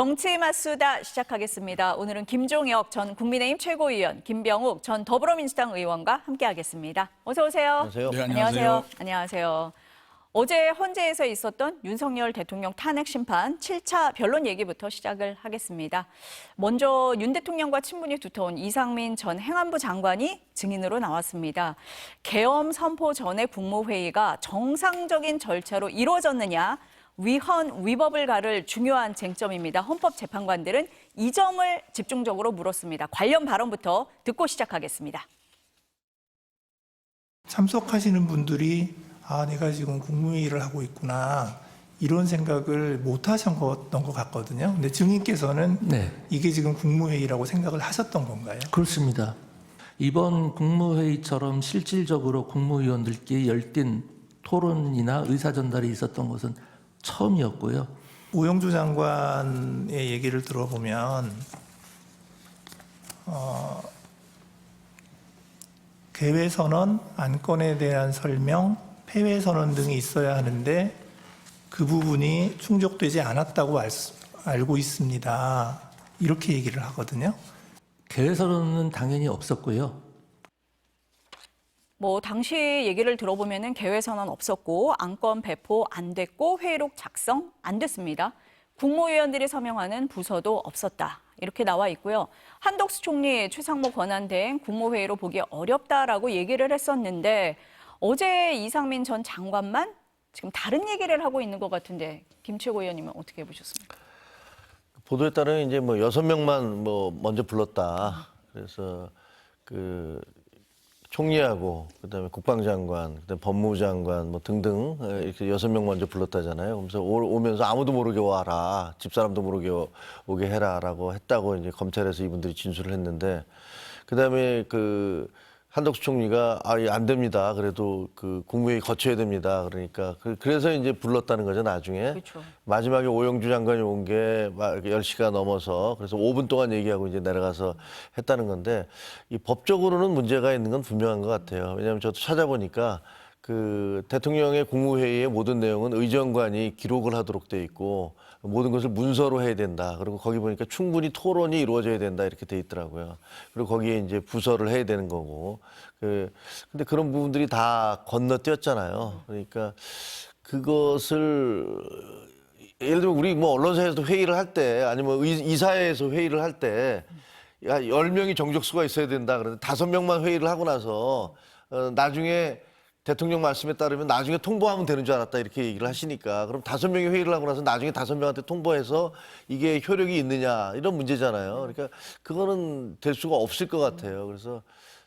정치 맞수다 시작하겠습니다. 오늘은 김종혁 전 국민의힘 최고위원, 김병욱 전 더불어민주당 의원과 함께하겠습니다. 어서 오세요. 안녕하세요. 네, 안녕하세요. 안녕하세요. 어제 헌재에서 있었던 윤석열 대통령 탄핵 심판 7차 변론 얘기부터 시작을 하겠습니다. 먼저 윤 대통령과 친분이 두터운 이상민 전 행안부 장관이 증인으로 나왔습니다. 계엄 선포 전에 국무회의가 정상적인 절차로 이루어졌느냐, 위헌, 위법을 가를 중요한 쟁점입니다. 헌법재판관들은 이 점을 집중적으로 물었습니다. 관련 발언부터 듣고 시작하겠습니다. 참석하시는 분들이 내가 지금 국무회의를 하고 있구나 이런 생각을 못 하셨던 것 같거든요. 근데 증인께서는 이게 지금 국무회의라고 생각을 하셨던 건가요? 그렇습니다. 이번 국무회의처럼 실질적으로 국무위원들끼리 열띤 토론이나 의사전달이 있었던 것은 처음이었고요. 오영주 장관의 얘기를 들어보면 개회선언, 안건에 대한 설명, 폐회선언 등이 있어야 하는데 그 부분이 충족되지 않았다고 알고 있습니다. 이렇게 얘기를 하거든요. 개회선언은 당연히 없었고요. 당시 얘기를 들어보면은 개회선언 없었고 안건 배포 안 됐고 회의록 작성 안 됐습니다. 국무위원들이 서명하는 부서도 없었다. 이렇게 나와 있고요. 한덕수 총리 최상목 권한대행 국무회의로 보기 어렵다라고 얘기를 했었는데 어제 이상민 전 장관만 지금 다른 얘기를 하고 있는 것 같은데 김 최고위원님은 어떻게 보셨습니까? 보도에 따르면 이제 6명만 먼저 불렀다. 그래서 총리하고 그다음에 국방장관, 그다음에 법무장관 등등 이렇게 6명 먼저 불렀다잖아요. 그래서 오면서 아무도 모르게 와라, 집사람도 모르게 오게 해라라고 했다고 이제 검찰에서 이분들이 진술을 했는데, 그다음에 한덕수 총리가 안 됩니다. 그래도 국무회의 거쳐야 됩니다. 그러니까 그래서 이제 불렀다는 거죠, 나중에. 그렇죠. 마지막에 오영주 장관이 온 게 10시가 넘어서 그래서 5분 동안 얘기하고 이제 내려가서 했다는 건데, 이 법적으로는 문제가 있는 건 분명한 것 같아요. 왜냐하면 저도 찾아보니까 대통령의 국무회의의 모든 내용은 의정관이 기록을 하도록 돼 있고 모든 것을 문서로 해야 된다. 그리고 거기 보니까 충분히 토론이 이루어져야 된다 이렇게 돼 있더라고요. 그리고 거기에 이제 부서를 해야 되는 거고. 근데 그런 부분들이 다 건너뛰었잖아요. 그러니까 그것을 예를 들면 우리 언론사에서 회의를 할 때 아니면 이사회에서 회의를 할 때 10명이 정족수가 있어야 된다. 그런데 5명만 회의를 하고 나서 나중에 대통령 말씀에 따르면 나중에 통보하면 되는 줄 알았다 이렇게 얘기를 하시니까, 그럼 5명이 회의를 하고 나서 나중에 5명한테 통보해서 이게 효력이 있느냐 이런 문제잖아요. 그러니까 그거는 될 수가 없을 것 같아요. 그래서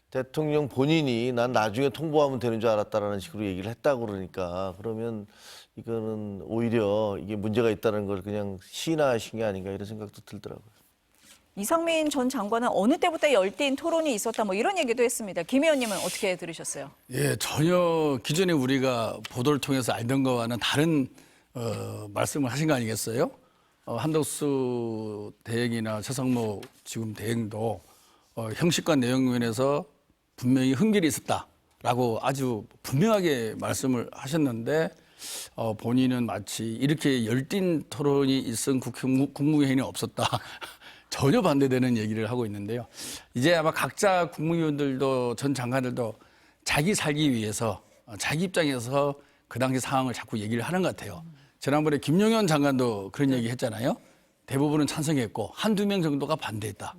대통령 본인이 난 나중에 통보하면 되는 줄 알았다라는 식으로 얘기를 했다고 그러니까, 그러면 이거는 오히려 이게 문제가 있다는 걸 그냥 시인하신 게 아닌가 이런 생각도 들더라고요. 이상민 전 장관은 어느 때부터 열띤 토론이 있었다 이런 얘기도 했습니다. 김 의원님은 어떻게 들으셨어요? 예, 전혀 기존에 우리가 보도를 통해서 알던 거와는 다른 말씀을 하신 거 아니겠어요? 한덕수 대행이나 최상목 지금 대행도 형식과 내용 면에서 분명히 흥결이 있었다라고 아주 분명하게 말씀을 하셨는데, 본인은 마치 이렇게 열띤 토론이 있은 국무회의는 없었다. 전혀 반대되는 얘기를 하고 있는데요. 이제 아마 각자 국무위원들도 전 장관들도 자기 살기 위해서 자기 입장에서 그 당시 상황을 자꾸 얘기를 하는 것 같아요. 지난번에 김용현 장관도 그런 얘기 했잖아요. 대부분은 찬성했고 한두 명 정도가 반대했다.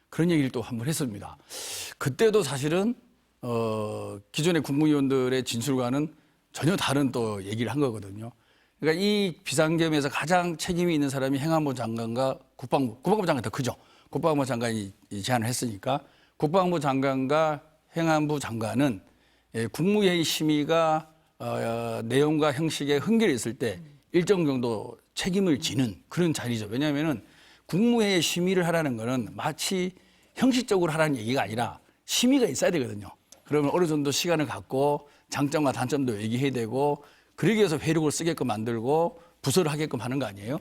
그런 얘기를 또 한 번 했습니다. 그때도 사실은 기존의 국무위원들의 진술과는 전혀 다른 또 얘기를 한 거거든요. 그러니까 이 비상계엄에서 가장 책임이 있는 사람이 행안부 장관과 국방부 장관이 더 크죠. 국방부 장관이 제안을 했으니까 국방부 장관과 행안부 장관은 국무회의 심의가 내용과 형식에 흥결이 있을 때 일정 정도 책임을 지는 그런 자리죠. 왜냐하면은 국무회의 심의를 하라는 거는 마치 형식적으로 하라는 얘기가 아니라 심의가 있어야 되거든요. 그러면 어느 정도 시간을 갖고 장점과 단점도 얘기해야 되고, 그러기 위해서 회의록을 쓰게끔 만들고 부서를 하게끔 하는 거 아니에요?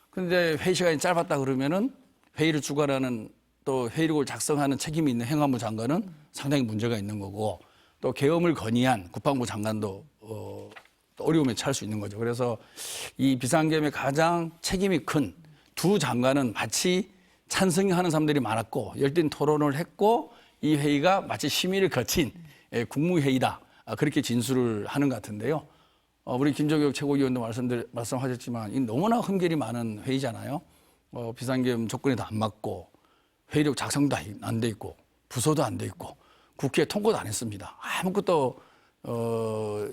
그런데 회의 시간이 짧았다 그러면은 회의를 주관하는 또 회의록을 작성하는 책임이 있는 행안부 장관은 상당히 문제가 있는 거고, 또 계엄을 건의한 국방부 장관도 어려움에 처할 수 있는 거죠. 그래서 이 비상계엄의 가장 책임이 큰 두 두 장관은 마치 찬성하는 사람들이 많았고 열띤 토론을 했고 이 회의가 마치 심의를 거친 국무회의다. 그렇게 진술을 하는 것 같은데요. 우리 김종혁 최고위원도 말씀하셨지만 이 너무나 흠결이 많은 회의잖아요. 비상계엄 조건에도 안 맞고 회의록 작성도 안 돼 있고 부서도 안 돼 있고 국회에 통과도 안 했습니다. 아무것도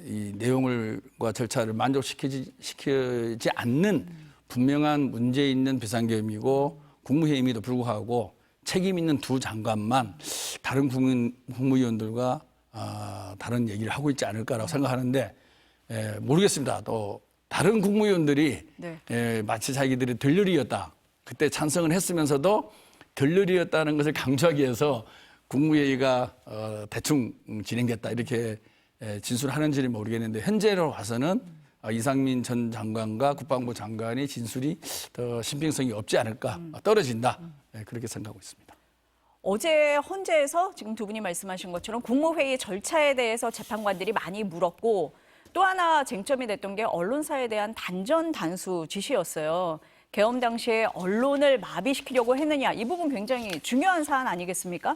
이 내용과 절차를 만족시키지 않는 분명한 문제 있는 비상계엄이고 국무회의임에도 불구하고 책임 있는 두 장관만 다른 국무위원들과 다른 얘기를 하고 있지 않을까라고 생각하는데 모르겠습니다. 또 다른 국무위원들이 네. 마치 자기들이 들러리였다. 그때 찬성을 했으면서도 들러리였다는 것을 강조하기 위해서 국무회의가 대충 진행됐다 이렇게 진술하는지는 모르겠는데 현재로 봐서는 이상민 전 장관과 국방부 장관의 진술이 더 신빙성이 없지 않을까 떨어진다 그렇게 생각하고 있습니다. 어제 헌재에서 지금 두 분이 말씀하신 것처럼 국무회의 절차에 대해서 재판관들이 많이 물었고 또 하나 쟁점이 됐던 게 언론사에 대한 단전 단수 지시였어요. 계엄 당시에 언론을 마비시키려고 했느냐 이 부분 굉장히 중요한 사안 아니겠습니까?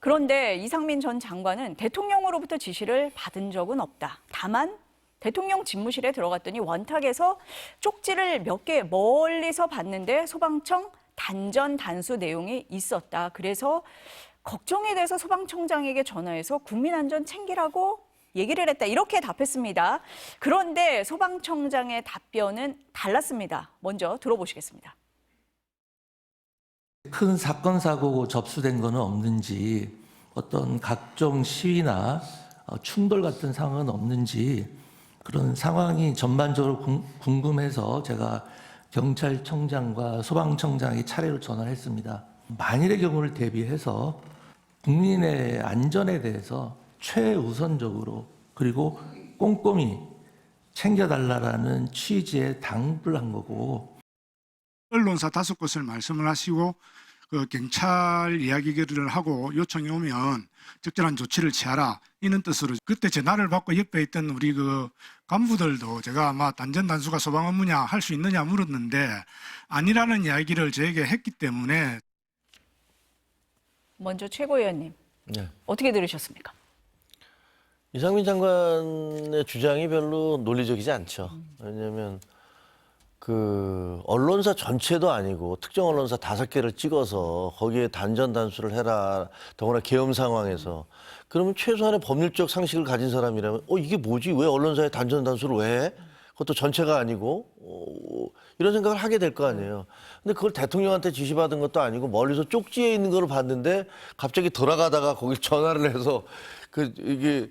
그런데 이상민 전 장관은 대통령으로부터 지시를 받은 적은 없다. 다만 대통령 집무실에 들어갔더니 원탁에서 쪽지를 몇 개 멀리서 봤는데 소방청 단전 단수 내용이 있었다. 그래서 걱정이 돼서 소방청장에게 전화해서 국민안전 챙기라고 얘기를 했다. 이렇게 답했습니다. 그런데 소방청장의 답변은 달랐습니다. 먼저 들어보시겠습니다. 큰 사건 사고 접수된 거는 없는지 어떤 각종 시위나 충돌 같은 상황은 없는지 그런 상황이 전반적으로 궁금해서 제가 경찰청장과 소방청장이 차례로 전화를 했습니다. 만일의 경우를 대비해서 국민의 안전에 대해서 최우선적으로 그리고 꼼꼼히 챙겨달라는 취지에 당부를 한 거고 언론사 5곳을 말씀을 하시고 그 경찰 이야기를 하고 요청이 오면 적절한 조치를 취하라 이런 뜻으로 그때 전화를 받고 옆에 있던 우리 그 간부들도 제가 아마 단전 단수가 소방 업무냐 할 수 있느냐 물었는데 아니라는 이야기를 저에게 했기 때문에 먼저 최고위원님 네. 어떻게 들으셨습니까? 이상민 장관의 주장이 별로 논리적이지 않죠. 왜냐하면 그 언론사 전체도 아니고 특정 언론사 5개를 찍어서 거기에 단전 단수를 해라. 더구나 계엄 상황에서 그러면 최소한의 법률적 상식을 가진 사람이라면 이게 뭐지? 왜 언론사에 단전 단수를 왜 해? 그것도 전체가 아니고 이런 생각을 하게 될 거 아니에요. 근데 그걸 대통령한테 지시받은 것도 아니고 멀리서 쪽지에 있는 걸 봤는데 갑자기 돌아가다가 거기 전화를 해서 이게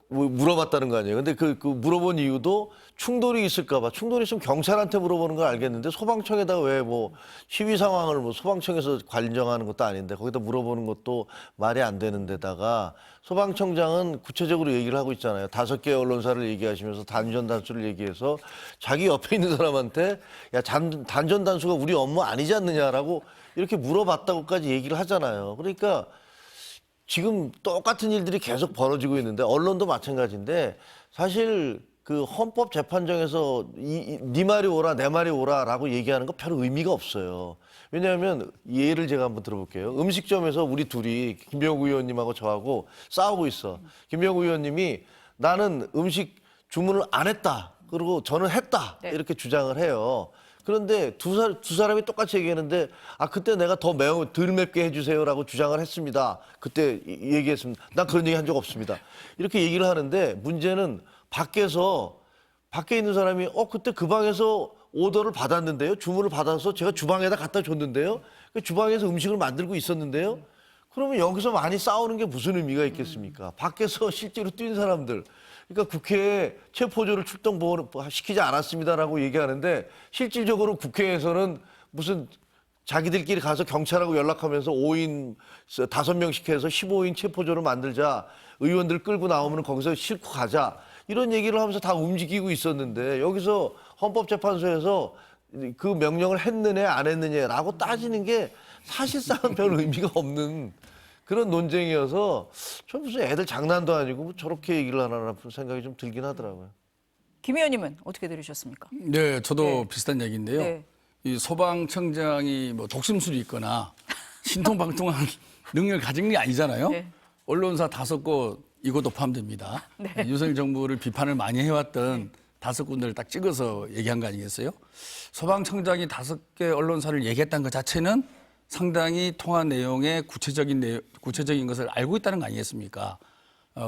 물어봤다는 거 아니에요. 근데 그 물어본 이유도 충돌이 있을까 봐. 충돌이 있으면 경찰한테 물어보는 걸 알겠는데 소방청에다가 왜 시위 상황을 소방청에서 관정하는 것도 아닌데 거기다 물어보는 것도 말이 안 되는 데다가 소방청장은 구체적으로 얘기를 하고 있잖아요. 5개 언론사를 얘기하시면서 단전 단수를 얘기해서 자기 옆에 있는 사람한테 야, 단전 단수가 우리 업무 아니지 않느냐라고 이렇게 물어봤다고까지 얘기를 하잖아요. 그러니까 지금 똑같은 일들이 계속 벌어지고 있는데 언론도 마찬가지인데 사실 그 헌법재판정에서 네 말이 옳아 내 말이 옳아라고 얘기하는 거 별 의미가 없어요. 왜냐하면 예를 제가 한번 들어볼게요. 음식점에서 우리 둘이 김병욱 의원님하고 저하고 싸우고 있어. 김병욱 의원님이 나는 음식 주문을 안 했다. 그리고 저는 했다. 네. 이렇게 주장을 해요. 그런데 두 사람이 똑같이 얘기했는데 그때 내가 덜 맵게 해주세요라고 주장을 했습니다. 그때 얘기했습니다. 난 그런 얘기 한 적 없습니다. 이렇게 얘기를 하는데 문제는 밖에 있는 사람이 그때 그 방에서 오더를 받았는데요. 주문을 받아서 제가 주방에다 갖다 줬는데요. 주방에서 음식을 만들고 있었는데요. 그러면 여기서 많이 싸우는 게 무슨 의미가 있겠습니까? 밖에서 실제로 뛴 사람들. 그러니까 국회에 체포조를 출동 시키지 않았습니다라고 얘기하는데 실질적으로 국회에서는 무슨 자기들끼리 가서 경찰하고 연락하면서 5명씩 해서 15인 체포조를 만들자. 의원들 끌고 나오면 거기서 싣고 가자. 이런 얘기를 하면서 다 움직이고 있었는데 여기서 헌법재판소에서 그 명령을 했느냐 안 했느냐라고 따지는 게 사실상은 별 의미가 없는 그런 논쟁이어서 저 무슨 애들 장난도 아니고 저렇게 얘기를 하나 생각이 좀 들긴 하더라고요. 김 의원님은 어떻게 들으셨습니까? 네, 저도 네. 비슷한 얘기인데요. 네. 이 소방청장이 뭐 독심술이 있거나 신통방통한 능력을 가진 게 아니잖아요. 네. 언론사 5곳 이것도 포함됩니다. 윤석열 정부를 비판을 많이 해왔던 5군데를 딱 찍어서 얘기한 거 아니겠어요? 소방청장이 5개 언론사를 얘기했다는 것 자체는 상당히 통한 내용의 구체적인 것을 알고 있다는 거 아니겠습니까?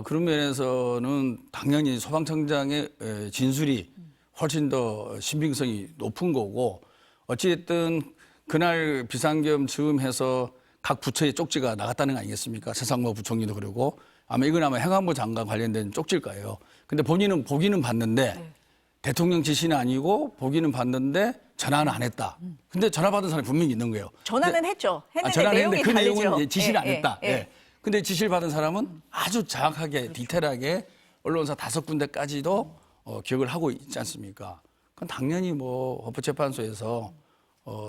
그런 면에서는 당연히 소방청장의 진술이 훨씬 더 신빙성이 높은 거고, 어찌됐든 그날 비상겸 즈음해서 각 부처의 쪽지가 나갔다는 거 아니겠습니까? 최상목 부총리도 그러고 아마 이건 아마 행안부 장관 관련된 쪽지일 거예요. 근데 본인은 보기는 봤는데 대통령 지시는 아니고 보기는 봤는데 전화는 안 했다. 근데 전화 받은 사람이 분명히 있는 거예요. 전화는 했죠. 했는데 전화는 내용이 했는데 그 다르죠. 내용은 이제 지시를 안 했다. 예. 예. 근데 지시를 받은 사람은 아주 정확하게 디테일하게 언론사 5군데까지도 기억을 하고 있지 않습니까? 그건 당연히 뭐 헌법재판소에서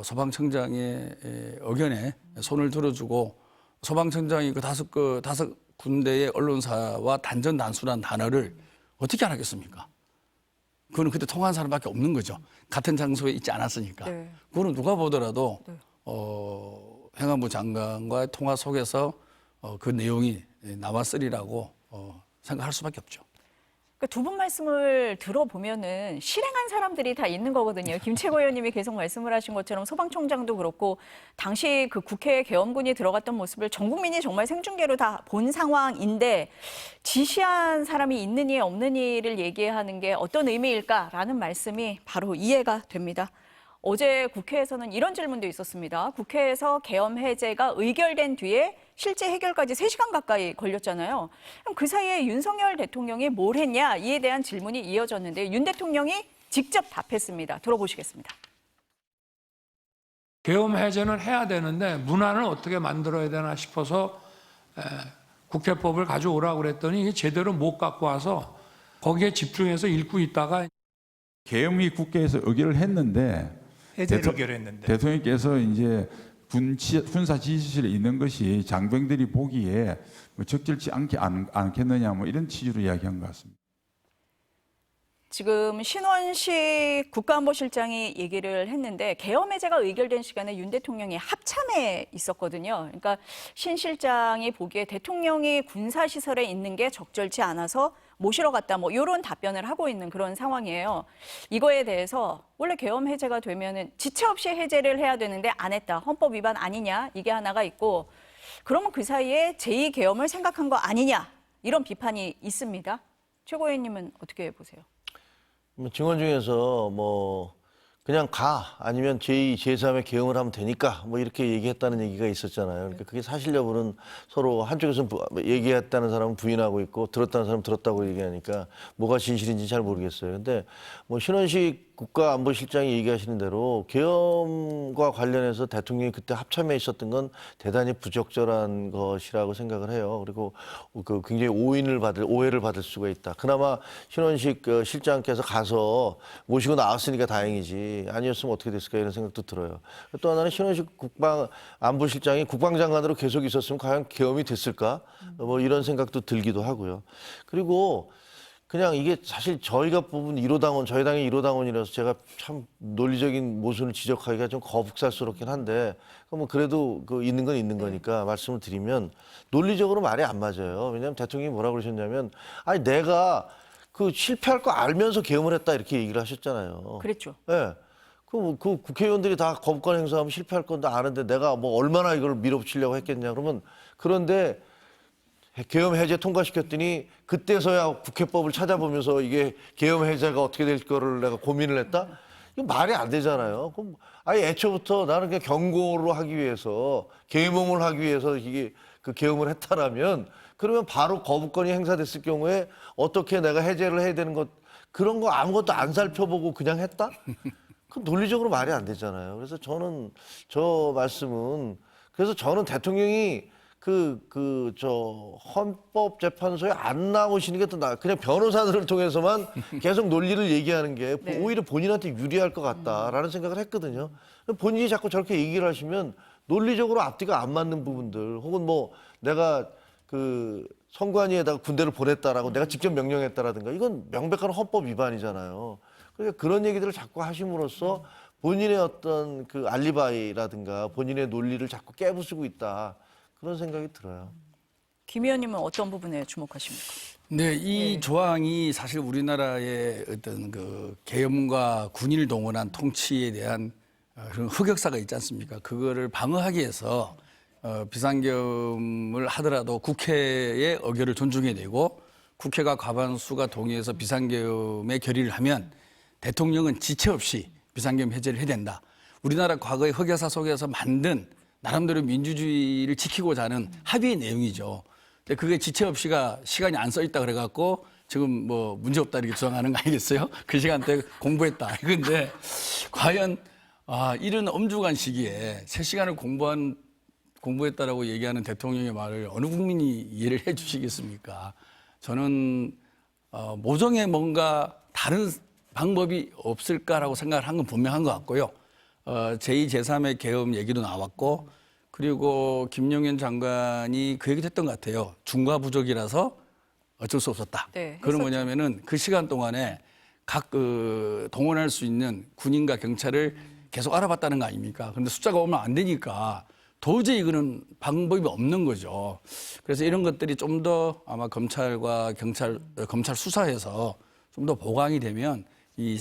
소방청장의 의견에 손을 들어주고 소방청장이 그 5군데의 언론사와 단전단수란 단어를 어떻게 알았겠습니까? 그거는 그때 통화한 사람밖에 없는 거죠. 같은 장소에 있지 않았으니까. 네. 그거는 누가 보더라도 네. 행안부 장관과의 통화 속에서 그 내용이 나왔으리라고 생각할 수밖에 없죠. 그러니까 두 분 말씀을 들어보면은 실행한 사람들이 다 있는 거거든요. 김 최고위원님이 계속 말씀을 하신 것처럼 소방청장도 그렇고 당시 그 국회 계엄군이 들어갔던 모습을 전 국민이 정말 생중계로 다 본 상황인데 지시한 사람이 있느니 없느니를 얘기하는 게 어떤 의미일까라는 말씀이 바로 이해가 됩니다. 어제 국회에서는 이런 질문도 있었습니다. 국회에서 계엄 해제가 의결된 뒤에 실제 해결까지 3시간 가까이 걸렸잖아요. 그럼 그 사이에 윤석열 대통령이 뭘 했냐 이에 대한 질문이 이어졌는데 윤 대통령이 직접 답했습니다. 들어보시겠습니다. 계엄 해제는 해야 되는데 문안을 어떻게 만들어야 되나 싶어서 국회법을 가져오라고 그랬더니 이게 제대로 못 갖고 와서 거기에 집중해서 읽고 있다가 계엄이 국회에서 의결을 했는데 해제를 의결했는데 대통령께서 이제 군사 지휘실에 있는 것이 장병들이 보기에 뭐 적절치 않겠느냐 뭐 이런 취지로 이야기한 것 같습니다. 지금 신원식 국가안보실장이 얘기를 했는데 계엄 해제가 의결된 시간에 윤 대통령이 합참에 있었거든요. 그러니까 신 실장이 보기에 대통령이 군사시설에 있는 게 적절치 않아서 모시러 갔다 뭐 이런 답변을 하고 있는 그런 상황이에요. 이거에 대해서 원래 계엄 해제가 되면은 지체 없이 해제를 해야 되는데 안 했다. 헌법 위반 아니냐? 이게 하나가 있고 그러면 그 사이에 제2계엄을 생각한 거 아니냐? 이런 비판이 있습니다. 최고위원님은 어떻게 보세요? 증언 중에서 뭐 그냥 가 아니면 제2, 제3의 계엄을 하면 되니까 뭐 이렇게 얘기했다는 얘기가 있었잖아요. 그러니까 그게 사실 여부는 서로 한쪽에서는 얘기했다는 사람은 부인하고 있고 들었다는 사람은 들었다고 얘기하니까 뭐가 진실인지 잘 모르겠어요. 근데 뭐 신원식 국가안보실장이 얘기하시는 대로 계엄과 관련해서 대통령이 그때 합참에 있었던 건 대단히 부적절한 것이라고 생각을 해요. 그리고 그 굉장히 오해를 받을 수가 있다. 그나마 신원식 실장께서 가서 모시고 나왔으니까 다행이지. 아니었으면 어떻게 됐을까 이런 생각도 들어요. 또 하나는 신원식 국방안보실장이 국방장관으로 계속 있었으면 과연 계엄이 됐을까? 뭐 이런 생각도 들기도 하고요. 그리고 그냥 이게 사실 저희가 뽑은 1호 저희 당의 1호 당원이라서 제가 참 논리적인 모순을 지적하기가 좀 거북살스럽긴 한데, 뭐 그래도 그 있는 건 있는 거니까 말씀을 드리면 논리적으로 말이 안 맞아요. 왜냐하면 대통령이 뭐라고 그러셨냐면, 아니 내가 그 실패할 거 알면서 계엄을 했다 이렇게 얘기를 하셨잖아요. 그랬죠. 예. 그 국회의원들이 다 거부권 행사하면 실패할 건데 아는데 내가 뭐 얼마나 이걸 밀어붙이려고 했겠냐. 그러면 그런데 계엄 해제 통과시켰더니 그때서야 국회법을 찾아보면서 이게 계엄 해제가 어떻게 될 거를 내가 고민을 했다? 이거 말이 안 되잖아요. 그럼 아예 애초부터 나는 그냥 경고를 하기 위해서 계엄을 하기 위해서 이게 그 계엄을 했다라면 그러면 바로 거부권이 행사됐을 경우에 어떻게 내가 해제를 해야 되는 것 그런 거 아무것도 안 살펴보고 그냥 했다? 그 논리적으로 말이 안 되잖아요. 그래서 저는 저 말씀은 그래서 저는 대통령이 헌법재판소에 안 나오시는 게 더 나아. 그냥 변호사들을 통해서만 계속 논리를 얘기하는 게 네. 오히려 본인한테 유리할 것 같다라는 생각을 했거든요. 본인이 자꾸 저렇게 얘기를 하시면 논리적으로 앞뒤가 안 맞는 부분들 혹은 뭐 내가 그 선관위에다가 군대를 보냈다라고 내가 직접 명령했다라든가 이건 명백한 헌법 위반이잖아요. 그러니까 그런 얘기들을 자꾸 하심으로써 본인의 어떤 그 알리바이라든가 본인의 논리를 자꾸 깨부수고 있다. 그런 생각이 들어요. 김 의원님은 어떤 부분에 주목하십니까? 네, 이 조항이 사실 우리나라의 어떤 그 계엄과 군인을 동원한 통치에 대한 그런 흑역사가 있지 않습니까? 그거를 방어하기 위해서 비상계엄을 하더라도 국회의 의결을 존중해야 되고 국회가 과반수가 동의해서 비상계엄에 결의를 하면 대통령은 지체 없이 비상계엄 해제를 해야 된다. 우리나라 과거의 흑역사 속에서 만든 나름대로 민주주의를 지키고자 하는 합의의 내용이죠. 근데 그게 지체 없이가 시간이 안 써 있다 그래갖고 지금 뭐 문제 없다 이렇게 주장하는 거 아니겠어요? 그 시간대에 공부했다. 근데 과연 이런 엄중한 시기에 3시간을 공부했다라고 얘기하는 대통령의 말을 어느 국민이 이해를 해 주시겠습니까? 저는 모종의 뭔가 다른 방법이 없을까라고 생각을 한 건 분명한 것 같고요. 제2, 제3의 계엄 얘기도 나왔고 그리고 김용현 장관이 그 얘기도 했던 것 같아요. 중과 부족이라서 어쩔 수 없었다. 네, 그건 뭐냐면은 그 시간 동안에 각 동원할 수 있는 군인과 경찰을 계속 알아봤다는 거 아닙니까? 그런데 숫자가 오면 안 되니까 도저히 이거는 방법이 없는 거죠. 그래서 이런 것들이 좀 더 아마 검찰과 검찰 수사에서 좀 더 보강이 되면 이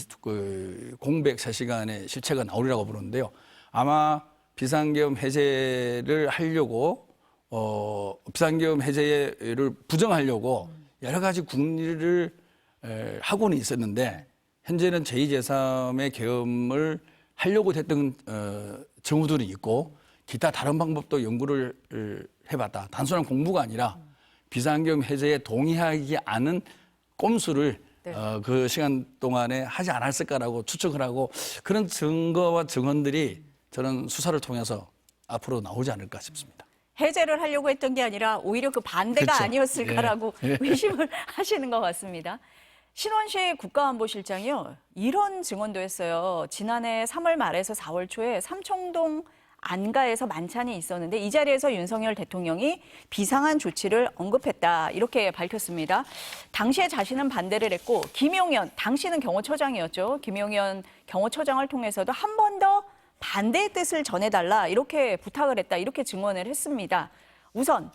공백 3시간의 실체가 나오리라고 보는데요. 아마 비상계엄 해제를 하려고 비상계엄 해제를 부정하려고 여러 가지 국리를 하고는 있었는데 현재는 제2, 제3의 계엄을 하려고 했던 정우들이 있고 기타 다른 방법도 연구를 해봤다. 단순한 공부가 아니라 비상계엄 해제에 동의하지 않은 꼼수를 그 시간 동안에 하지 않았을까라고 추측을 하고 그런 증거와 증언들이 저는 수사를 통해서 앞으로 나오지 않을까 싶습니다. 해제를 하려고 했던 게 아니라 오히려 그 반대가 그렇죠. 아니었을까라고 예. 의심을 하시는 것 같습니다. 신원식 국가안보실장이요. 이런 증언도 했어요. 지난해 3월 말에서 4월 초에 삼청동 안가에서 만찬이 있었는데 이 자리에서 윤석열 대통령이 비상한 조치를 언급했다. 이렇게 밝혔습니다. 당시에 자신은 반대를 했고 김용현, 당시는 경호처장이었죠. 김용현 경호처장을 통해서도 한 번 더 반대의 뜻을 전해달라. 이렇게 부탁을 했다. 이렇게 증언을 했습니다. 우선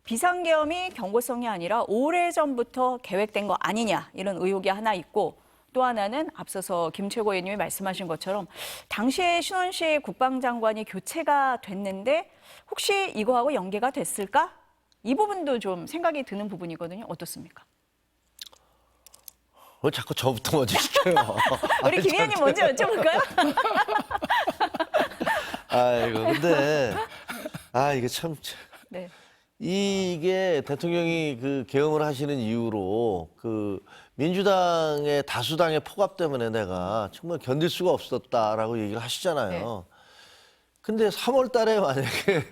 비상계엄이 경고성이 아니라 오래전부터 계획된 거 아니냐. 이런 의혹이 하나 있고 또 하나는 앞서서 김 최고위원님이 말씀하신 것처럼 당시에 신원식 국방장관이 교체가 됐는데 혹시 이거하고 연계가 됐을까? 이 부분도 좀 생각이 드는 부분이거든요. 어떻습니까? 왜 자꾸 저부터 먼저 시켜요? 우리 김 의원님 먼저 여쭤볼까요? 아이고, 근데, 이게 참. 네. 이게 대통령이 그 계엄을 하시는 이유로 그 민주당의 다수당의 폭압 때문에 내가 정말 견딜 수가 없었다라고 얘기를 하시잖아요. 근데 3월 달에 만약에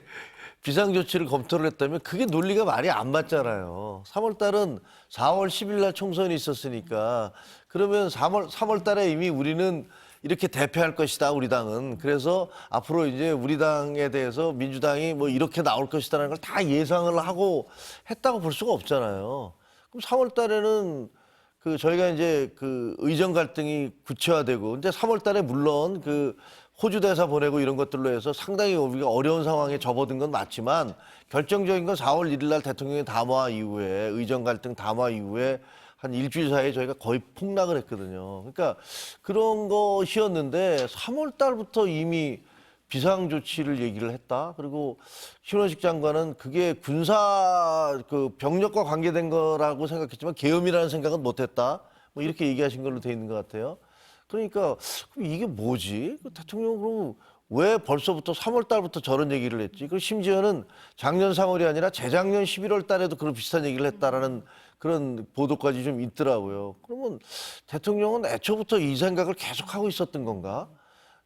비상조치를 검토를 했다면 그게 논리가 말이 안 맞잖아요. 3월 달은 4월 10일 날 총선이 있었으니까 그러면 3월 달에 이미 우리는 이렇게 대표할 것이다, 우리 당은. 그래서 앞으로 이제 우리 당에 대해서 민주당이 뭐 이렇게 나올 것이다라는 걸 다 예상을 하고 했다고 볼 수가 없잖아요. 그럼 3월 달에는 그 저희가 이제 그 의정 갈등이 구체화되고, 근데 3월 달에 물론 그 호주 대사 보내고 이런 것들로 해서 상당히 우리가 어려운 상황에 접어든 건 맞지만 결정적인 건 4월 1일 날 대통령의 담화 이후에 의정 갈등 담화 이후에 한 일주일 사이에 저희가 거의 폭락을 했거든요. 그러니까 그런 것이었는데 3월 달부터 이미 비상조치를 얘기를 했다. 그리고 신원식 장관은 그게 군사 그 병력과 관계된 거라고 생각했지만 계엄이라는 생각은 못했다. 뭐 이렇게 얘기하신 걸로 돼 있는 것 같아요. 그러니까 이게 뭐지? 대통령 그럼 왜 벌써부터 3월 달부터 저런 얘기를 했지? 그리고 심지어는 작년 3월이 아니라 재작년 11월 달에도 그런 비슷한 얘기를 했다라는 그런 보도까지 좀 있더라고요. 그러면 대통령은 애초부터 이 생각을 계속하고 있었던 건가?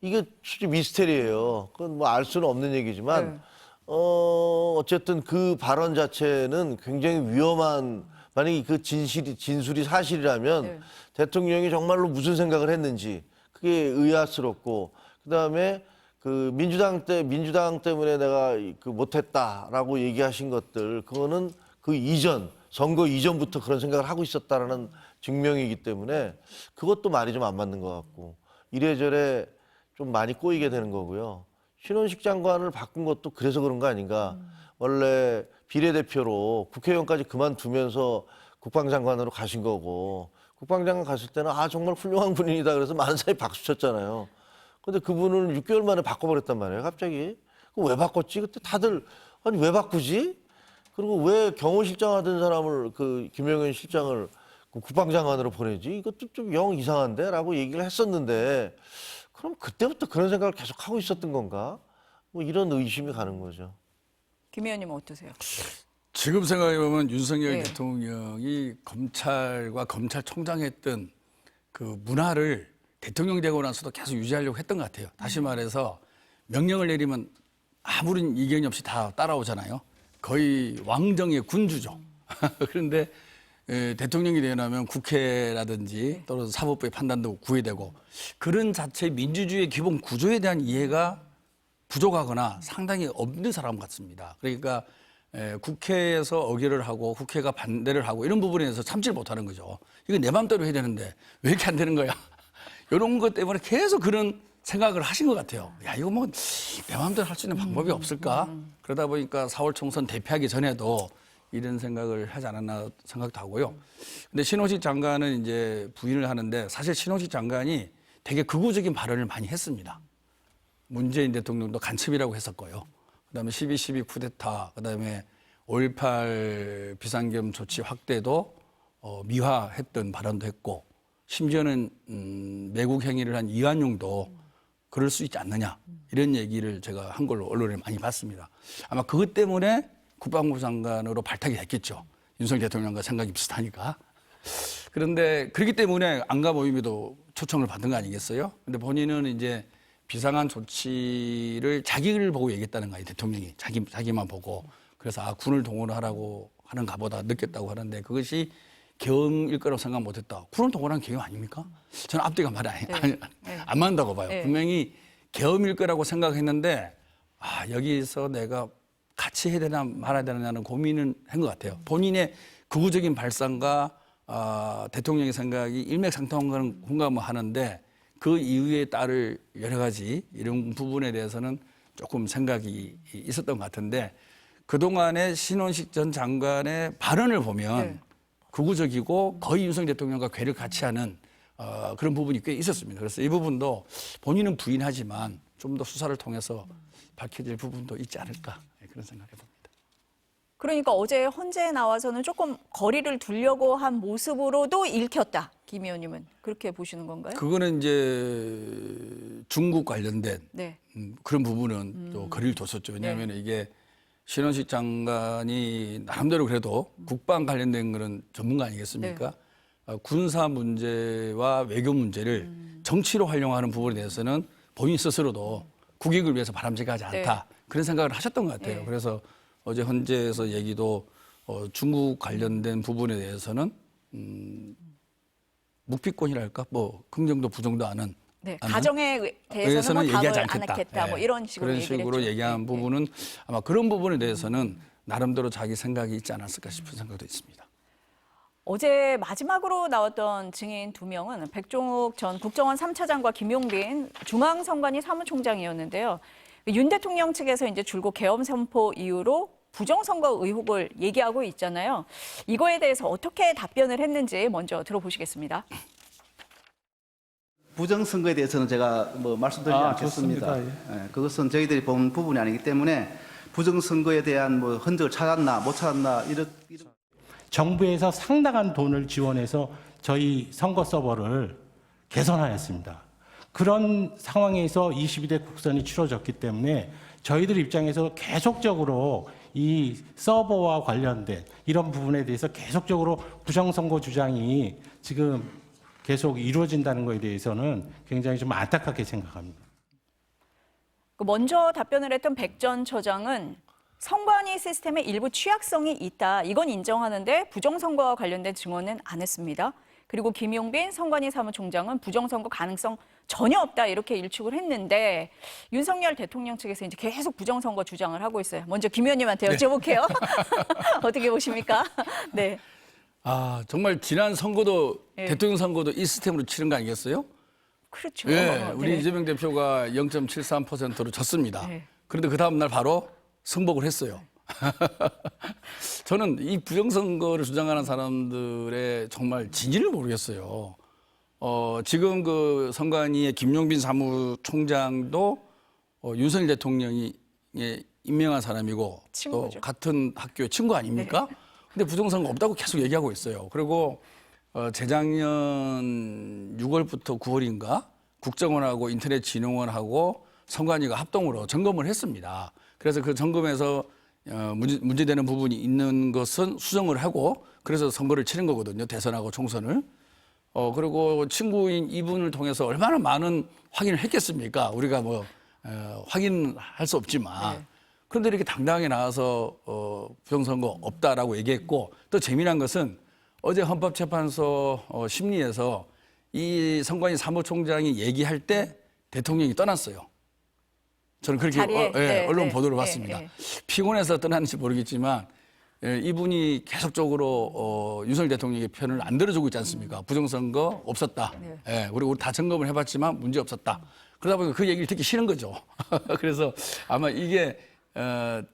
이게 솔직히 미스테리예요. 그건 뭐 알 수는 없는 얘기지만 어쨌든 그 발언 자체는 굉장히 위험한, 만약에 그 진술이 사실이라면 대통령이 정말로 무슨 생각을 했는지 그게 의아스럽고, 그다음에 그 민주당 때문에 내가 그 못했다라고 얘기하신 것들, 그거는 그 이전 선거 이전부터 그런 생각을 하고 있었다라는 증명이기 때문에 그것도 말이 좀 안 맞는 것 같고, 이래저래 좀 많이 꼬이게 되는 거고요. 신원식 장관을 바꾼 것도 그래서 그런 거 아닌가. 원래 비례대표로 국회의원까지 그만두면서 국방장관으로 가신 거고 국방장관 갔을 때는 아 정말 훌륭한 분이다 그래서 많은 사람이 박수 쳤잖아요. 근데 그분을 6개월 만에 바꿔버렸단 말이에요. 갑자기. 왜 바꿨지? 그때 다들 아니 왜 바꾸지? 그리고 왜 경호실장 하던 사람을 그 김영현 실장을 그 국방장관으로 보내지? 이것도 좀 영 이상한데? 라고 얘기를 했었는데 그럼 그때부터 그런 생각을 계속 하고 있었던 건가? 뭐 이런 의심이 가는 거죠. 김 의원님은 어떠세요? 지금 생각해보면 윤석열 네. 대통령이 검찰과 검찰총장이 했던 그 문화를 대통령 되고 나서도 계속 유지하려고 했던 것 같아요. 다시 말해서 명령을 내리면 아무런 이견이 없이 다 따라오잖아요. 거의 왕정의 군주죠. 그런데 대통령이 되려면 국회라든지 또는 사법부의 판단도 구해되고 그런 자체 민주주의의 기본 구조에 대한 이해가 부족하거나 상당히 없는 사람 같습니다. 그러니까 국회에서 의결을 하고 국회가 반대를 하고 이런 부분에 대해서 참지를 못하는 거죠. 이거 내 마음대로 해야 되는데 왜 이렇게 안 되는 거야? 이런 것 때문에 계속 그런 생각을 하신 것 같아요. 야, 이거 뭐 내 마음대로 할 수 있는 방법이 없을까? 그러다 보니까 4월 총선 대피하기 전에도 이런 생각을 하지 않았나 생각도 하고요. 근데 신원식 장관은 이제 부인을 하는데 사실 신원식 장관이 되게 극우적인 발언을 많이 했습니다. 문재인 대통령도 간첩이라고 했었고요. 그다음에 12.12 쿠데타, 그다음에 5.18 비상겸 조치 확대도 미화했던 발언도 했고 심지어는 매국 행위를 한 이완용도 그럴 수 있지 않느냐 이런 얘기를 제가 한 걸로 언론에 많이 봤습니다. 아마 그것 때문에 국방부 장관으로 발탁이 됐겠죠. 윤석열 대통령과 생각이 비슷하니까. 그런데 그렇기 때문에 안가 모임에도 초청을 받은 거 아니겠어요? 근데 본인은 이제 비상한 조치를 자기를 보고 얘기했다는 거예요. 대통령이 자기만 보고. 그래서 아 군을 동원하라고 하는가 보다 느꼈다고 하는데 그것이 계엄일 거라고 생각 못했다. 군을 동원한 계엄 아닙니까? 저는 앞뒤가 말이 안 맞는다고 봐요. 네. 분명히 계엄일 거라고 생각했는데 아 여기서 내가 같이 해야 되나 말아야 되느냐는 고민을 한 것 같아요. 본인의 극우적인 발상과 대통령의 생각이 일맥상통한 건 공감을 하는데 그 이후에 따를 여러 가지 이런 부분에 대해서는 조금 생각이 있었던 것 같은데 그동안의 신원식 전 장관의 발언을 보면 네. 극우적이고 거의 윤석열 대통령과 궤를 같이 하는 그런 부분이 꽤 있었습니다. 그래서 이 부분도 본인은 부인하지만 좀 더 수사를 통해서 밝혀질 부분도 있지 않을까 그런 생각을 해봅니다. 그러니까 어제 헌재에 나와서는 조금 거리를 두려고 한 모습으로도 읽혔다. 김 의원님은 그렇게 보시는 건가요? 그거는 이제 중국 관련된 네. 그런 부분은 또 거리를 뒀었죠. 왜냐하면 이게 신원식 장관이 나름대로 그래도 국방 관련된 그런 전문가 아니겠습니까? 군사 문제와 외교 문제를 정치로 활용하는 부분에 대해서는 본인 스스로도 국익을 위해서 바람직하지 않다. 그런 생각을 하셨던 것 같아요. 그래서 어제 헌재에서 얘기도 중국 관련된 부분에 대해서는 묵비권이랄까 뭐 긍정도 부정도 않은 네. 가정에 대해서는 뭐 얘기하지 답을 안 않겠다. 하겠다. 뭐 이런 식으로 그런 얘기를 식으로 했죠. 얘기한 부분은 아마 그런 부분에 대해서는 나름대로 자기 생각이 있지 않았을까 싶은 생각도 있습니다. 어제 마지막으로 나왔던 증인 2명은 백종욱 전 국정원 3차장과 김용빈 중앙선관위 사무총장이었는데요. 윤 대통령 측에서 이제 줄곧 계엄 선포 이후로 부정선거 의혹을 얘기하고 있잖아요. 이거에 대해서 어떻게 답변을 했는지 먼저 들어보시겠습니다. 부정선거에 대해서는 제가 뭐 말씀드리지 않겠습니다. 좋습니다. 그것은 저희들이 본 부분이 아니기 때문에 부정선거에 대한 뭐 흔적을 찾았나 못 찾았나 이런 정부에서 상당한 돈을 지원해서 저희 선거 서버를 개선하였습니다. 그런 상황에서 22대 국선이 치러졌기 때문에 저희들 입장에서 계속적으로 이 서버와 관련된 이런 부분에 대해서 계속적으로 부정선거 주장이 지금 계속 이루어진다는 것에 대해서는 굉장히 좀 안타깝게 생각합니다. 먼저 답변을 했던 백 전 처장은 선관위 시스템에 일부 취약성이 있다. 이건 인정하는데 부정선거와 관련된 증언은 안 했습니다. 그리고 김용빈 선관위 사무총장은 부정선거 가능성 전혀 없다. 이렇게 일축을 했는데 윤석열 대통령 측에서 이제 계속 부정선거 주장을 하고 있어요. 먼저 김 의원님한테 여쭤볼게요. 어떻게 보십니까? 네. 아 정말 지난 선거도 대통령 선거도 이 시스템으로 치른 거 아니겠어요? 그렇죠. 예, 우리 네. 이재명 대표가 0.73%로 졌습니다. 네. 그런데 그 다음 날 바로 승복을 했어요. 저는 이 부정선거를 주장하는 사람들의 정말 진위를 모르겠어요. 지금 그 선관위의 김용빈 사무총장도 윤석열 대통령이 임명한 사람이고 친구죠. 또 같은 학교의 친구 아닙니까? 근데 부정선거 없다고 계속 얘기하고 있어요. 그리고 재작년 6월부터 9월인가 국정원하고 인터넷진흥원하고 선관위가 합동으로 점검을 했습니다. 그래서 그 점검에서 문제되는 부분이 있는 것은 수정을 하고 그래서 선거를 치른 거거든요. 대선하고 총선을. 그리고 친구인 이분을 통해서 얼마나 많은 확인을 했겠습니까? 우리가 뭐 확인할 수 없지만. 네. 그런데 이렇게 당당하게 나와서 부정선거 없다라고 얘기했고 또 재미난 것은 어제 헌법재판소 심리에서 이 선관위 사무총장이 얘기할 때 대통령이 떠났어요. 저는 그렇게 자리에? 네, 언론 네, 보도를 네, 봤습니다. 네. 피곤해서 떠났는지 모르겠지만 이분이 계속적으로 윤석열 대통령의 편을 안 들어주고 있지 않습니까? 부정선거 없었다. 예, 우리 다 점검을 해봤지만 문제 없었다. 그러다 보니까 그 얘기를 듣기 싫은 거죠. 그래서 아마 이게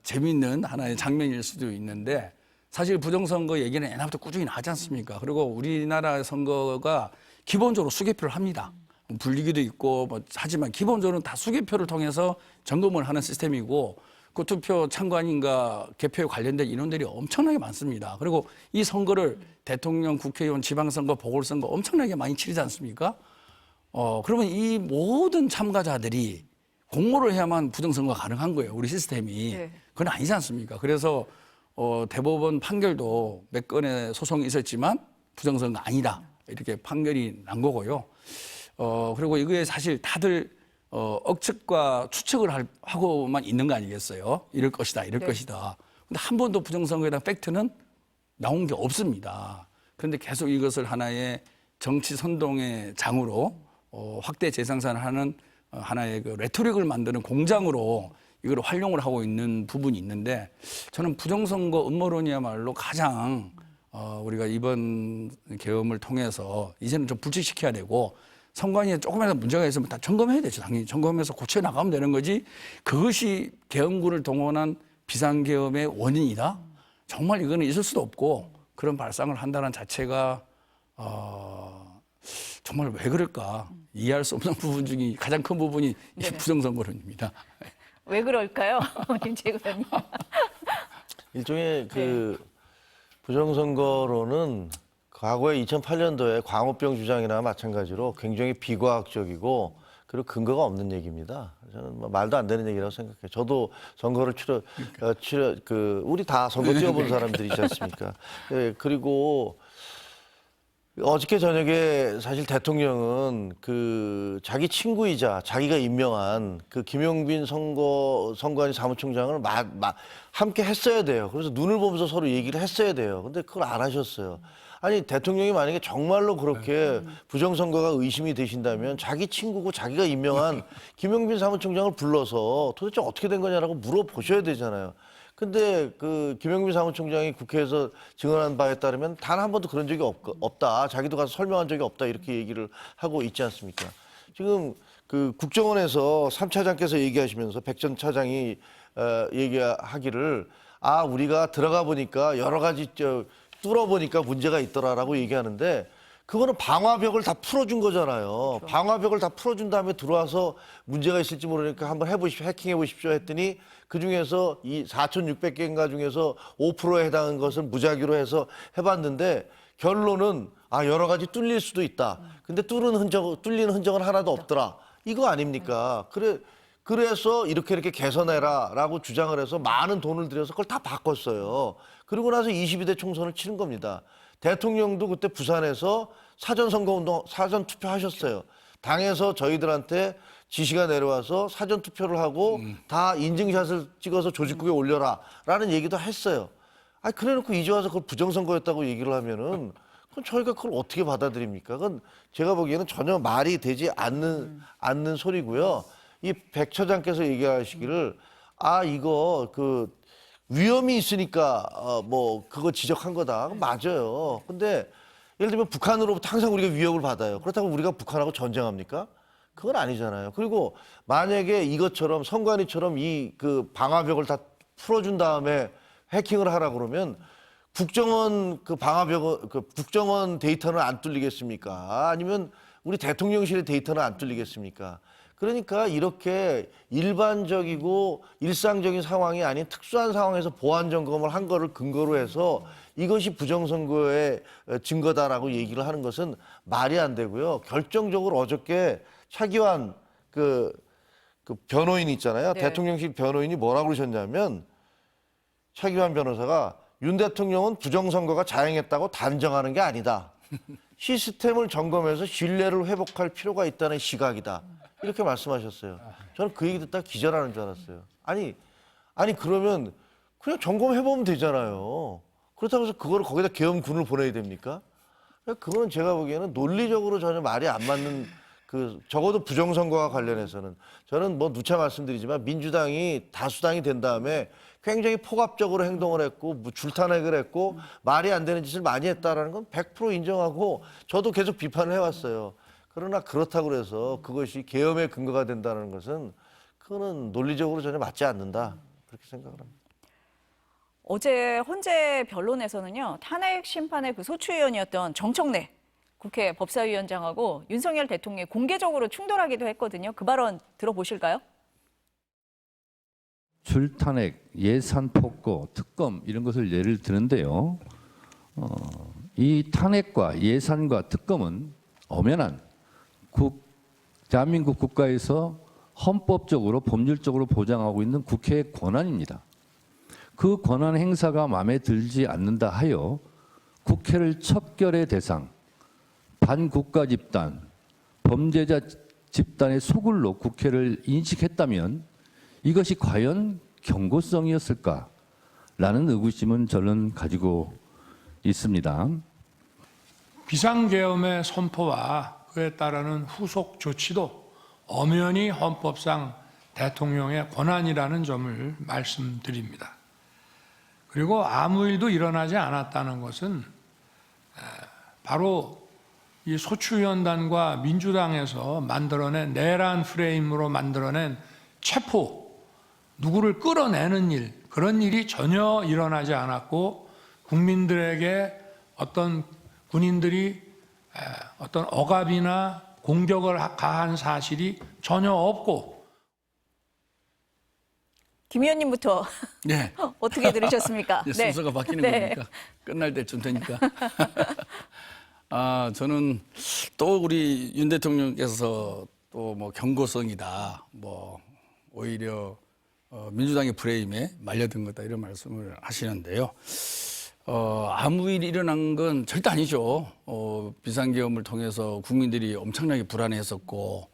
재미있는 하나의 장면일 수도 있는데 사실 부정선거 얘기는 옛날부터 꾸준히 나지 않습니까? 그리고 우리나라 선거가 기본적으로 수개표를 합니다. 분리기도 있고 뭐 하지만 기본적으로는 다 수개표를 통해서 점검을 하는 시스템이고 그 투표 참관인과 개표에 관련된 인원들이 엄청나게 많습니다. 그리고 이 선거를 대통령, 국회의원, 지방선거, 보궐선거 엄청나게 많이 치르지 않습니까? 그러면 이 모든 참가자들이 공모를 해야만 부정선거가 가능한 거예요. 우리 시스템이. 네. 그건 아니지 않습니까? 그래서 대법원 판결도 몇 건의 소송이 있었지만 부정선거 아니다. 이렇게 판결이 난 거고요. 그리고 이거에 사실 다들 억측과 추측을 하고만 있는 거 아니겠어요? 이럴 것이다, 이럴 것이다. 근데 한 번도 부정선거에 대한 팩트는 나온 게 없습니다. 그런데 계속 이것을 하나의 정치 선동의 장으로 확대 재생산을 하는 하나의 그 레토릭을 만드는 공장으로 이걸 활용을 하고 있는 부분이 있는데 저는 부정선거 음모론이야말로 가장 우리가 이번 계엄을 통해서 이제는 좀 불식시켜야 되고 선관위에 조금이라도 문제가 있으면 다 점검해야 되죠. 당연히 점검해서 고쳐 나가면 되는 거지. 그것이 계엄군을 동원한 비상계엄의 원인이다. 정말 이거는 있을 수도 없고 그런 발상을 한다는 자체가 정말 왜 그럴까 이해할 수 없는 부분 중에 가장 큰 부분이 이 부정선거론입니다. 왜 그럴까요, 김재구님? 일종의 그 부정선거로는 과거에 2008년도에 광우병 주장이나 마찬가지로 굉장히 비과학적이고 그리고 근거가 없는 얘기입니다. 저는 뭐 말도 안 되는 얘기라고 생각해요. 저도 선거를 우리 다 선거 뛰어본 사람들이지 않습니까? 예, 그리고 어저께 저녁에 사실 대통령은 그 자기 친구이자 자기가 임명한 그 김용빈 선관위 사무총장을 함께 했어야 돼요. 그래서 눈을 보면서 서로 얘기를 했어야 돼요. 근데 그걸 안 하셨어요. 아니 대통령이 만약에 정말로 그렇게 부정선거가 의심이 되신다면 자기 친구고 자기가 임명한 김용빈 사무총장을 불러서 도대체 어떻게 된 거냐라고 물어보셔야 되잖아요. 근데 그 김용빈 사무총장이 국회에서 증언한 바에 따르면 단 한 번도 그런 적이 없다. 자기도 가서 설명한 적이 없다. 이렇게 얘기를 하고 있지 않습니까? 지금 그 국정원에서 3차장께서 얘기하시면서 백 전 차장이 얘기하기를 우리가 들어가 보니까 여러 가지 뚫어보니까 문제가 있더라라고 얘기하는데 그거는 방화벽을 다 풀어준 거잖아요. 그렇죠. 방화벽을 다 풀어준 다음에 들어와서 문제가 있을지 모르니까 한번 해보십시오. 해킹해보십시오 했더니 그중에서 이 4,600개인가 중에서 5%에 해당하는 것을 무작위로 해서 해봤는데 결론은 여러 가지 뚫릴 수도 있다. 근데 뚫리는 흔적은 하나도 없더라. 이거 아닙니까? 그래서 이렇게 개선해라라고 주장을 해서 많은 돈을 들여서 그걸 다 바꿨어요. 그리고 나서 22대 총선을 치른 겁니다. 대통령도 그때 부산에서 사전 투표하셨어요. 당에서 저희들한테 지시가 내려와서 사전 투표를 하고 다 인증샷을 찍어서 조직국에 올려라라는 얘기도 했어요. 그래놓고 이제 와서 그걸 부정선거였다고 얘기를 하면은 그럼 저희가 그걸 어떻게 받아들입니까? 그건 제가 보기에는 전혀 말이 되지 않는 소리고요. 이 백 처장께서 얘기하시기를 이거 그 위험이 있으니까 그거 지적한 거다. 맞아요. 근데 예를 들면 북한으로부터 항상 우리가 위협을 받아요. 그렇다고 우리가 북한하고 전쟁합니까? 그건 아니잖아요. 그리고 만약에 이것처럼 선관위처럼 이 그 방화벽을 다 풀어준 다음에 해킹을 하라 그러면 국정원 그 방화벽, 그 국정원 데이터는 안 뚫리겠습니까? 아니면 우리 대통령실의 데이터는 안 뚫리겠습니까? 그러니까 이렇게 일반적이고 일상적인 상황이 아닌 특수한 상황에서 보안 점검을 한 거를 근거로 해서 이것이 부정선거의 증거다라고 얘기를 하는 것은 말이 안 되고요. 결정적으로 어저께 차기환 그 변호인 있잖아요. 네. 대통령실 변호인이 뭐라고 그러셨냐면 차기환 변호사가 윤 대통령은 부정선거가 자행했다고 단정하는 게 아니다. 시스템을 점검해서 신뢰를 회복할 필요가 있다는 시각이다. 이렇게 말씀하셨어요. 저는 그 얘기 듣다 기절하는 줄 알았어요. 아니 그러면 그냥 점검해보면 되잖아요. 그렇다고 해서 그거를 거기다 계엄군을 보내야 됩니까? 그거는 제가 보기에는 논리적으로 전혀 말이 안 맞는 적어도 부정선거와 관련해서는 저는 뭐 누차 말씀드리지만 민주당이 다수당이 된 다음에 굉장히 폭압적으로 행동을 했고 뭐 줄탄핵을 했고 말이 안 되는 짓을 많이 했다라는 건 100% 인정하고 저도 계속 비판을 해왔어요. 그러나 그렇다고 해서 그것이 계엄의 근거가 된다는 것은 그거는 논리적으로 전혀 맞지 않는다. 그렇게 생각을 합니다. 어제 헌재 변론에서는요, 탄핵 심판의 그 소추위원이었던 정청래 국회 법사위원장하고 윤석열 대통령이 공개적으로 충돌하기도 했거든요. 그 발언 들어보실까요? 줄탄핵, 예산 폭거, 특검 이런 것을 예를 드는데요. 이 탄핵과 예산과 특검은 엄연한 대한민국 국가에서 헌법적으로 법률적으로 보장하고 있는 국회의 권한입니다. 그 권한 행사가 마음에 들지 않는다 하여 국회를 척결의 대상, 반국가 집단, 범죄자 집단의 소굴로 국회를 인식했다면 이것이 과연 경고성이었을까라는 의구심은 저는 가지고 있습니다. 비상계엄의 선포와 그에 따르는 후속 조치도 엄연히 헌법상 대통령의 권한이라는 점을 말씀드립니다. 그리고 아무 일도 일어나지 않았다는 것은 바로 이 소추위원단과 민주당에서 만들어낸 내란 프레임으로 만들어낸 체포, 누구를 끌어내는 일, 그런 일이 전혀 일어나지 않았고 국민들에게 어떤 군인들이 어떤 억압이나 공격을 가한 사실이 전혀 없고. 김 의원님부터 네. 어떻게 들으셨습니까? 이제 순서가 바뀌는 겁니까? 끝날 때쯤 되니까. 저는 또 우리 윤 대통령께서 또 뭐 경고성이다, 뭐 오히려 민주당의 프레임에 말려든 거다 이런 말씀을 하시는데요. 아무 일이 일어난 건 절대 아니죠. 비상계엄을 통해서 국민들이 엄청나게 불안해했었고,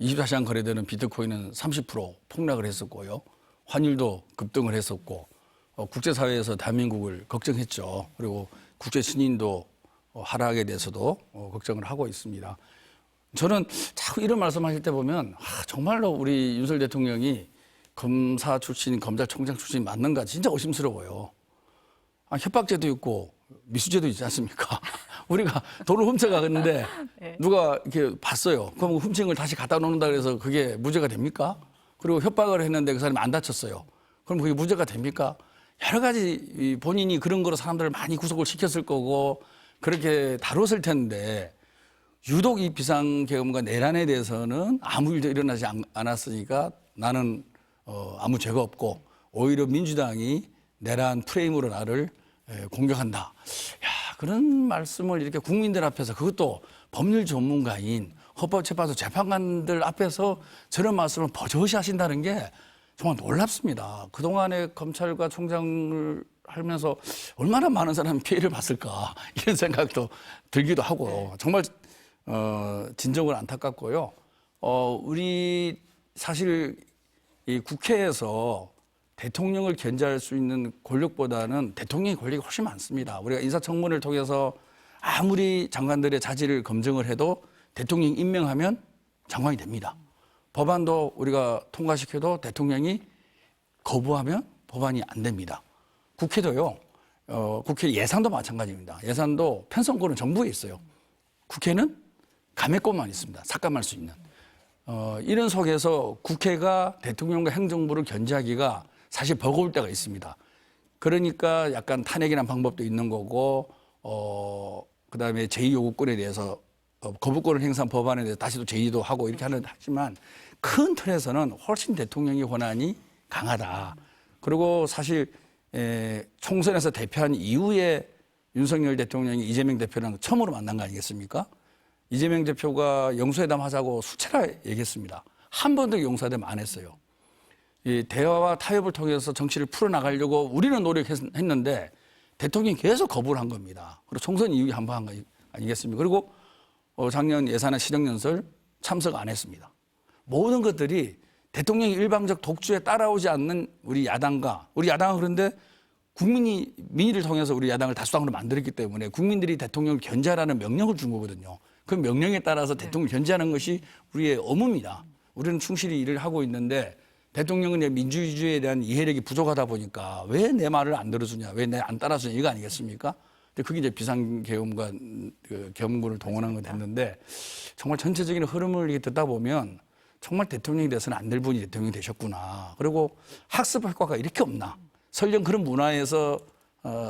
24시간 거래되는 비트코인은 30% 폭락을 했었고요. 환율도 급등을 했었고, 국제사회에서 대한민국을 걱정했죠. 그리고 국제 신인도 하락에 대해서도 걱정을 하고 있습니다. 저는 자꾸 이런 말씀하실 때 보면 정말로 우리 윤석열 대통령이 검사 출신, 검찰총장 출신 맞는가 진짜 의심스러워요. 협박죄도 있고 미수죄도 있지 않습니까? 우리가 돈을 훔쳐가는데 네. 누가 이렇게 봤어요. 그럼 훔친 걸 다시 갖다 놓는다 그래서 그게 무죄가 됩니까? 그리고 협박을 했는데 그 사람이 안 다쳤어요. 그럼 그게 무죄가 됩니까? 여러 가지 본인이 그런 거로 사람들을 많이 구속을 시켰을 거고 그렇게 다뤘을 텐데 유독 이 비상계엄과 내란에 대해서는 아무 일도 일어나지 않았으니까 나는 아무 죄가 없고 오히려 민주당이 내란 프레임으로 나를 공격한다. 야, 그런 말씀을 이렇게 국민들 앞에서 그것도 법률 전문가인 헌법재판소 재판관들 앞에서 저런 말씀을 버젓이 하신다는 게 정말 놀랍습니다. 그동안에 검찰과 총장을 하면서 얼마나 많은 사람이 피해를 봤을까 이런 생각도 들기도 하고 정말 진정으로 안타깝고요. 우리 사실 이 국회에서 대통령을 견제할 수 있는 권력보다는 대통령의 권력이 훨씬 많습니다. 우리가 인사청문회를 통해서 아무리 장관들의 자질을 검증을 해도 대통령이 임명하면 장관이 됩니다. 법안도 우리가 통과시켜도 대통령이 거부하면 법안이 안 됩니다. 국회도요. 국회 예산도 마찬가지입니다. 예산도 편성권은 정부에 있어요. 국회는 감액권만 있습니다. 삭감할 수 있는. 이런 속에서 국회가 대통령과 행정부를 견제하기가 사실 버거울 때가 있습니다. 그러니까 약간 탄핵이라는 방법도 있는 거고, 그다음에 제2요구권에 대해서 거부권을 행사한 법안에 대해서 다시 또 제의도 하고 이렇게 하지만 큰 틀에서는 훨씬 대통령의 권한이 강하다. 그리고 사실 총선에서 대표한 이후에 윤석열 대통령이 이재명 대표랑 처음으로 만난 거 아니겠습니까? 이재명 대표가 영수회담 하자고 수차례 얘기했습니다. 한 번도 영수회담 안 했어요. 이 대화와 타협을 통해서 정치를 풀어나가려고 우리는 노력했는데 대통령이 계속 거부를 한 겁니다. 그리고 총선 이후에 한 번 한 거 아니겠습니까? 그리고 작년 예산안 시정연설 참석 안 했습니다. 모든 것들이 대통령의 일방적 독주에 따라오지 않는 우리 야당은 그런데 국민이 민의를 통해서 우리 야당을 다수당으로 만들었기 때문에 국민들이 대통령을 견제하라는 명령을 준 거거든요. 그 명령에 따라서 대통령을 견제하는 것이 우리의 의무입니다. 우리는 충실히 일을 하고 있는데 대통령은 민주주의에 대한 이해력이 부족하다 보니까 왜 내 말을 안 들어주냐, 왜 내 안 따라주냐 이거 아니겠습니까? 근데 그게 이제 비상계엄과 계엄군을 동원한 건 됐는데 정말 전체적인 흐름을 이렇게 듣다 보면 정말 대통령이 돼서는 안 될 분이 대통령이 되셨구나. 그리고 학습 효과가 이렇게 없나. 설령 그런 문화에서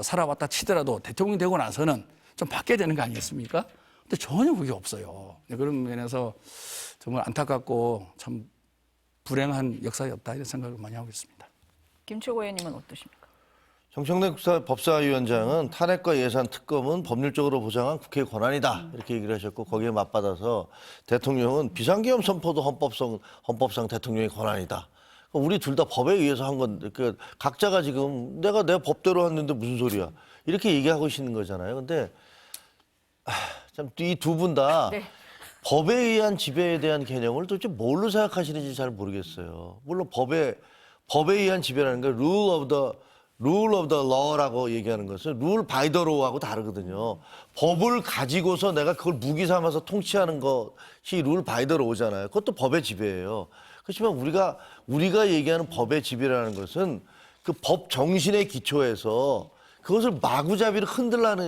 살아왔다 치더라도 대통령이 되고 나서는 좀 바뀌어야 되는 거 아니겠습니까? 근데 전혀 그게 없어요. 그런 면에서 정말 안타깝고 참 불행한 역사였다 이런 생각을 많이 하고 있습니다. 김초고 의원님은 어떠십니까? 정청래 법사위원장은 탄핵과 예산 특검은 법률적으로 보장한 국회의 권한이다 이렇게 얘기를 하셨고 거기에 맞받아서 대통령은 비상계엄 선포도 헌법상 대통령의 권한이다. 우리 둘 다 법에 의해서 한 건데 각자가 지금 내가 내 법대로 했는데 무슨 소리야 이렇게 얘기하고 계시는 거잖아요. 근데 참 이 두 분 다 네. 법에 의한 지배에 대한 개념을 도대체 뭘로 생각하시는지 잘 모르겠어요. 물론 법에 의한 지배라는 게 rule of the law라고 얘기하는 것은 rule by the law하고 다르거든요. 법을 가지고서 내가 그걸 무기 삼아서 통치하는 것이 rule by the law잖아요. 그것도 법의 지배예요. 그렇지만 우리가 얘기하는 법의 지배라는 것은 그 법 정신의 기초에서 그것을 마구잡이로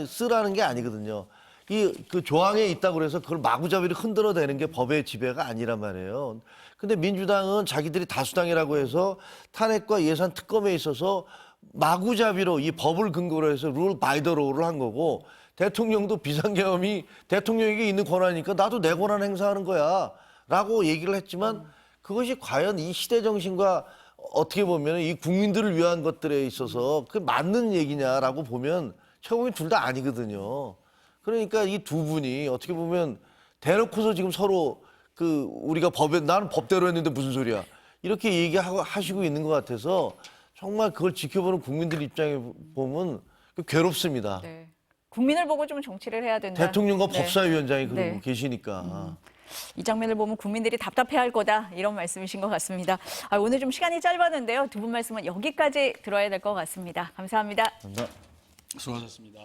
쓰라는 게 아니거든요. 그 조항에 있다고 그래서 그걸 마구잡이로 흔들어대는 게 법의 지배가 아니란 말이에요. 근데 민주당은 자기들이 다수당이라고 해서 탄핵과 예산 특검에 있어서 마구잡이로 이 법을 근거로 해서 rule by the law를 한 거고 대통령도 비상계엄이 대통령에게 있는 권한이니까 나도 내 권한 행사하는 거야 라고 얘기를 했지만 그것이 과연 이 시대 정신과 어떻게 보면 이 국민들을 위한 것들에 있어서 그 맞는 얘기냐라고 보면 최고위 둘 다 아니거든요. 그러니까 이 두 분이 어떻게 보면 대놓고서 지금 서로 우리가 나는 법대로 했는데 무슨 소리야 이렇게 얘기하시고 있는 것 같아서 정말 그걸 지켜보는 국민들 입장에 보면 괴롭습니다. 네. 국민을 보고 좀 정치를 해야 된다. 대통령과 네. 법사위원장이 그러고 네. 계시니까. 이 장면을 보면 국민들이 답답해할 거다 이런 말씀이신 것 같습니다. 오늘 좀 시간이 짧았는데요. 두 분 말씀은 여기까지 들어야 될 것 같습니다. 감사합니다. 감사합니다. 수고하셨습니다.